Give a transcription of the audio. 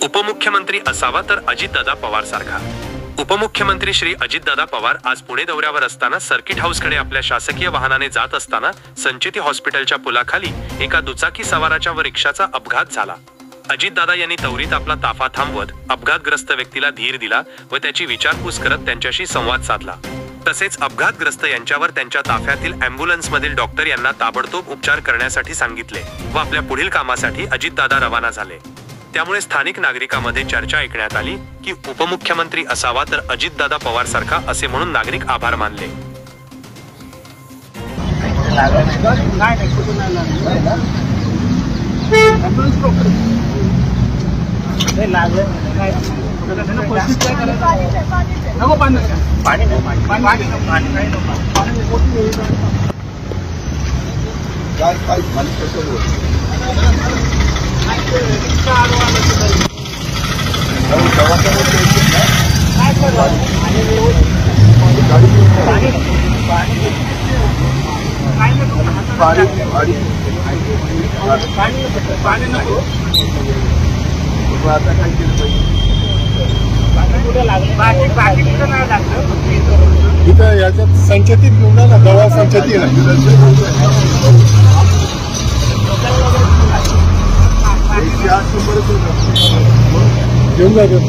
उपमुख्यमंत्री असावा तर अजितदादा पवार सारखा। उपमुख्यमंत्री श्री अजितदादा पवार आज पुणे दौऱ्यावर असताना सर्किट हाऊसकडे आपल्या शासकीय वाहनाने जात असताना संचेती हॉस्पिटलच्या पुलाखाली एका दुचाकी सवाराच्या व रिक्षाचा अपघात झाला। अजितदादा यांनी त्वरित आपला ताफा थांबवत अपघातग्रस्त व्यक्तीला धीर दिला व त्याची विचारपूस करत त्यांच्याशी संवाद साधला। तसेच अपघातग्रस्त यांच्यावर त्यांच्या ताफ्यातील ॲम्ब्युलन्समधील डॉक्टर यांना ताबडतोब उपचार करण्यासाठी सांगितले व आपल्या पुढील कामासाठी अजितदादा रवाना झाले। त्यामुळे स्थानिक नागरिकांमध्ये चर्चा ऐकण्यात आली की उपमुख्यमंत्री असावा तर अजितदादा पवार सारखा असे म्हणून नागरिक आभार मानले। इथं याच्यात संचेतीत घेऊन ना दवा संचेती घेऊन जातो।